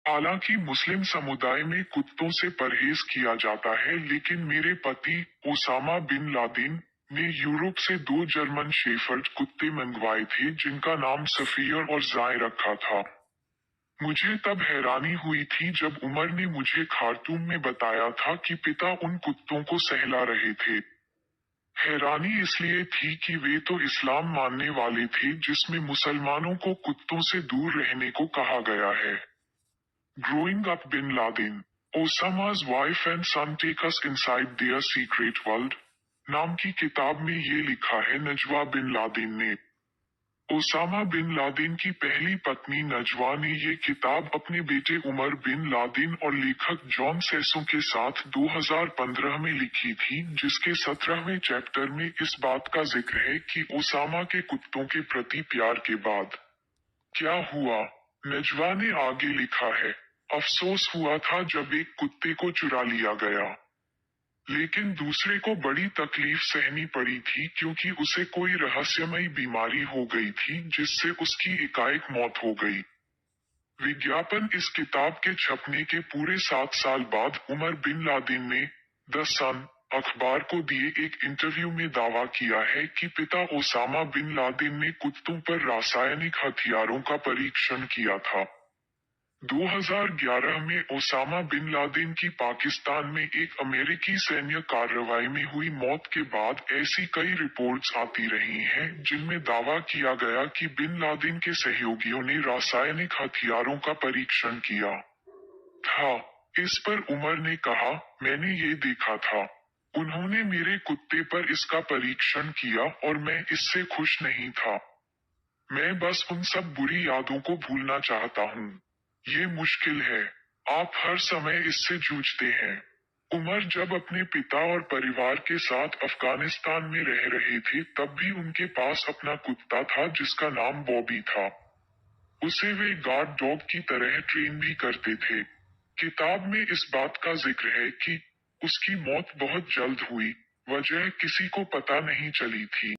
हालांकि मुस्लिम समुदाय में कुत्तों से परहेज किया जाता है, लेकिन मेरे पति ओसामा बिन लादेन ने यूरोप से 2 जर्मन शेफर्ड कुत्ते मंगवाए थे जिनका नाम सफियर और जाय रखा था। मुझे तब हैरानी हुई थी जब उमर ने मुझे खार्तूम में बताया था कि पिता उन कुत्तों को सहला रहे थे। हैरानी इसलिए थी कि वे तो इस्लाम मानने वाले थे जिसमें मुसलमानों को कुत्तों से दूर रहने को कहा गया है। Growing up Bin Laden, Osama's wife and son take us inside their secret world नाम की किताब में ये लिखा है नजवा बिन लादेन ने। ओसामा बिन लादेन की पहली पत्नी नजवा ने ये किताब अपने बेटे उमर बिन लादेन और लेखक जॉन सेसो के साथ 2015 में लिखी थी, जिसके 17वें चैप्टर में इस बात का जिक्र है कि ओसामा के कुत्तों के प्रति प्यार के बाद क्या हुआ। नजवा ने आगे लिखा है, अफसोस हुआ था जब एक कुत्ते को चुरा लिया गया, लेकिन दूसरे को बड़ी तकलीफ सहनी पड़ी थी क्योंकि उसे कोई रहस्यमयी बीमारी हो गई थी जिससे उसकी एकाएक मौत हो गई। विज्ञापन इस किताब के छपने के पूरे 7 साल बाद उमर बिन लादेन ने द सन अखबार को दिए एक इंटरव्यू में दावा किया है कि पिता ओसामा बिन लादेन ने कुत्तों पर रासायनिक हथियारों का परीक्षण किया था। 2011 में ओसामा बिन लादेन की पाकिस्तान में एक अमेरिकी सैन्य कार्रवाई में हुई मौत के बाद ऐसी कई रिपोर्ट्स आती रही हैं जिनमें दावा किया गया कि बिन लादेन के सहयोगियों ने रासायनिक हथियारों का परीक्षण किया था। इस पर उमर ने कहा, मैंने ये देखा था। उन्होंने मेरे कुत्ते पर इसका परीक्षण किया और मैं इससे खुश नहीं था। मैं बस उन सब बुरी यादों को भूलना चाहता हूँ। ये मुश्किल है। आप हर समय इससे जूझते हैं। उमर जब अपने पिता और परिवार के साथ अफगानिस्तान में रह रहे थे तब भी उनके पास अपना कुत्ता था जिसका नाम बॉबी था। उसे वे गार्ड डॉग की तरह ट्रेन भी करते थे। किताब में इस बात का जिक्र है कि उसकी मौत बहुत जल्द हुई, वजह किसी को पता नहीं चली थी।